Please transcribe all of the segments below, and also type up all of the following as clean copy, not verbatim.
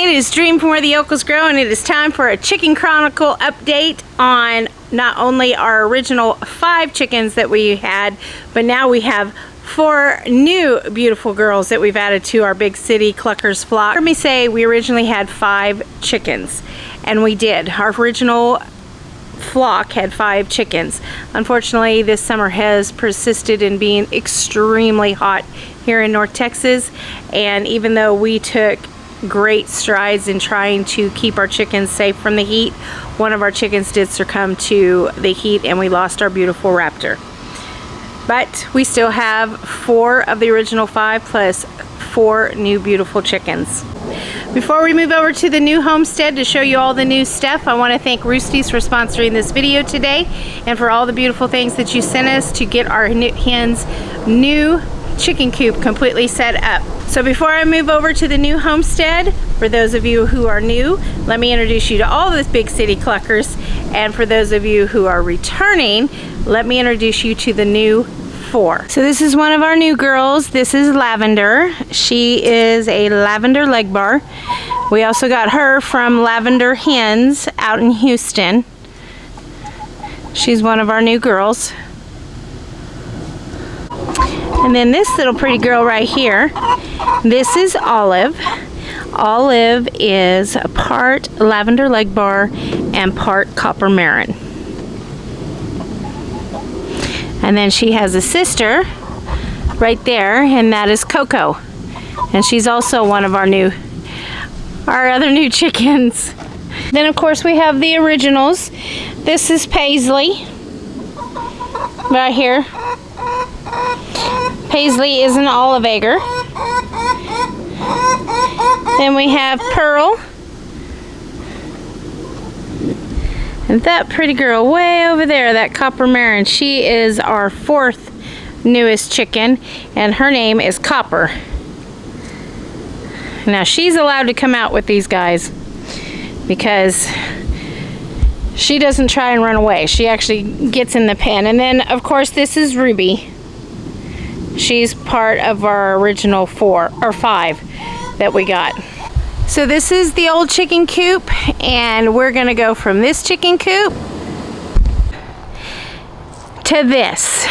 it is Dream from Where the Yokels Grow, and it is time for a Chicken Chronicle update on not only our original 5 chickens that we had, but now we have 4 new beautiful girls that we've added to our big city Cluckers flock. Let me say we originally had 5 chickens, and we did. Our original flock had 5 chickens. Unfortunately, this summer has persisted in being extremely hot here in North Texas, and even though we took great strides in trying to keep our chickens safe from the heat, one of our chickens did succumb to the heat and we lost our beautiful raptor. But we still have 4 of the original 5 plus 4 new beautiful chickens. Before we move over to the new homestead to show you all the new stuff, I want to thank Roosty's for sponsoring this video today and for all the beautiful things that you sent us to get our hens new chicken coop completely set up. So before I move over to the new homestead, for those of you who are new, let me introduce you to all this big city Cluckers, and for those of you who are returning, let me introduce you to the new 4. So this is one of our new girls. This is Lavender. She is a lavender leg bar. We also got her from Lavender Hens out in Houston. She's one of our new girls. And then this little pretty girl right here, this is Olive. Olive is a part lavender leg bar and part copper marin. And then she has a sister right there, and that is Coco. And she's also one of our other new chickens. Then of course we have the originals. This is Paisley right here. Paisley is an olive egger. Then we have Pearl. And that pretty girl way over there, that copper marin, she is our 4th newest chicken, and her name is Copper. Now she's allowed to come out with these guys because she doesn't try and run away. She actually gets in the pen. And then of course this is Ruby. She's part of our original 4 or 5 that we got. So this is the old chicken coop, and we're gonna go from this chicken coop to this.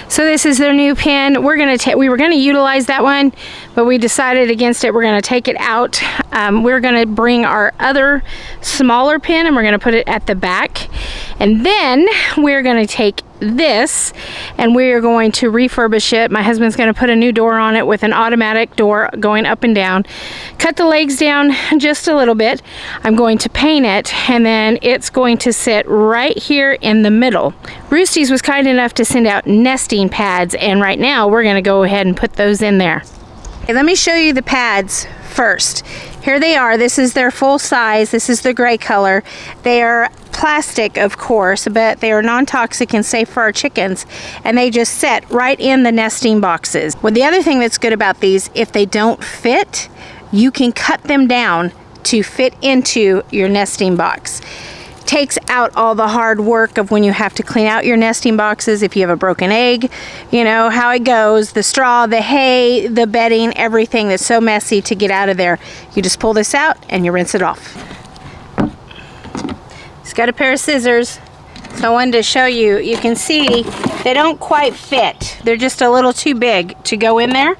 So this is their new pen. We were gonna utilize that one, but we decided against it. We're gonna take it out. We're gonna bring our other smaller pen and we're gonna put it at the back. And then we're gonna take this and we are going to refurbish it. My husband's going to put a new door on it with an automatic door going up and down. Cut the legs down just a little bit. I'm going to paint it, and then it's going to sit right here in the middle. Roosty's was kind enough to send out nesting pads, and right now we're going to go ahead and put those in there. Okay, let me show you the pads first. Here they are. This is their full size. This is the gray color. They are plastic, of course, but they are non-toxic and safe for our chickens, and they just sit right in the nesting boxes. Well, the other thing that's good about these, if they don't fit, you can cut them down to fit into your nesting box. Takes out all the hard work of when you have to clean out your nesting boxes. If you have a broken egg, you know how it goes, the straw, the hay, the bedding, everything that's so messy to get out of there. You just pull this out and you rinse it off. It's got a pair of scissors, so I wanted to show you. You can see they don't quite fit. They're just a little too big to go in there.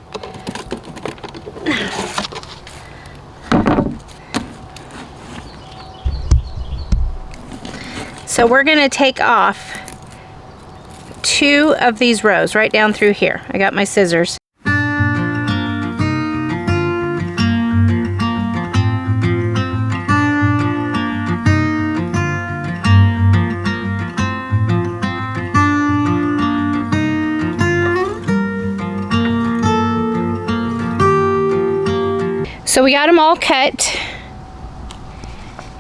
So we're going to take off 2 of these rows right down through here. I got my scissors. So we got them all cut.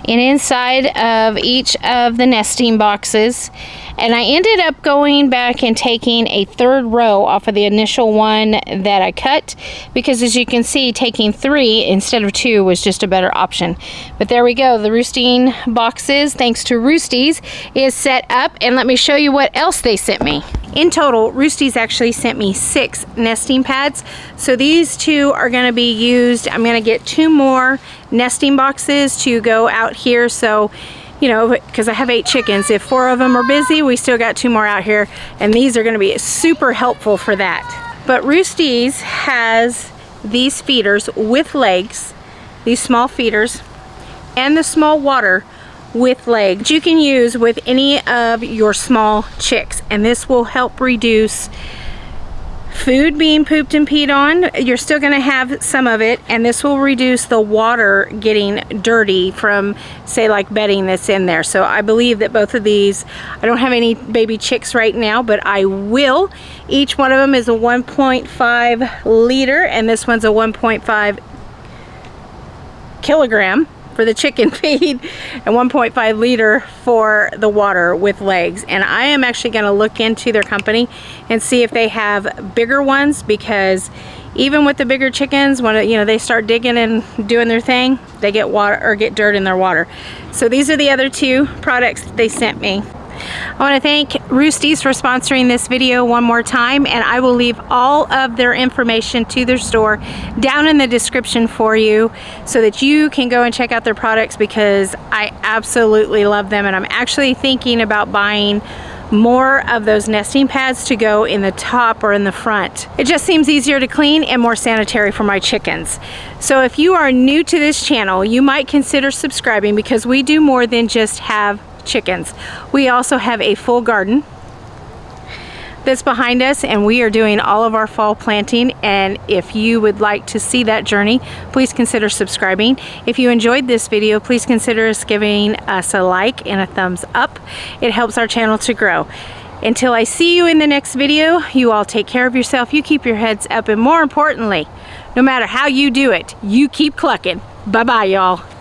And inside of each of the nesting boxes, and I ended up going back and taking a 3rd row off of the initial one that I cut, because as you can see, taking 3 instead of 2 was just a better option. But there we go, the roosting boxes, thanks to Roosty's, is set up, and let me show you what else they sent me. In total, Roosty's actually sent me 6 nesting pads. So these 2 are going to be used. I'm going to get 2 more nesting boxes to go out here. So, you know, because I have 8 chickens, if 4 of them are busy, we still got 2 more out here. And these are going to be super helpful for that. But Roosty's has these feeders with legs, these small feeders, and the small water with legs you can use with any of your small chicks, and this will help reduce food being pooped and peed on. You're still going to have some of it, and this will reduce the water getting dirty from, say, like bedding that's in there. So I believe that both of these, I don't have any baby chicks right now, but I will. Each one of them is a 1.5 liter, and this one's a 1.5 kilogram for the chicken feed and 1.5 liter for the water with legs. And I am actually going to look into their company and see if they have bigger ones, because even with the bigger chickens, when you know they start digging and doing their thing, they get water or get dirt in their water. So these are the other 2 products that they sent me. I want to thank Roosty's for sponsoring this video one more time, and I will leave all of their information to their store down in the description for you so that you can go and check out their products, because I absolutely love them. And I'm actually thinking about buying more of those nesting pads to go in the top or in the front. It just seems easier to clean and more sanitary for my chickens. So if you are new to this channel, you might consider subscribing, because we do more than just have chickens. We also have a full garden that's behind us, and we are doing all of our fall planting. And if you would like to see that journey, please consider subscribing. If you enjoyed this video, please consider giving us a like and a thumbs up. It helps our channel to grow. Until I see you in the next video, you all take care of yourself, you keep your heads up, and more importantly, no matter how you do it, you keep clucking. Bye bye, y'all.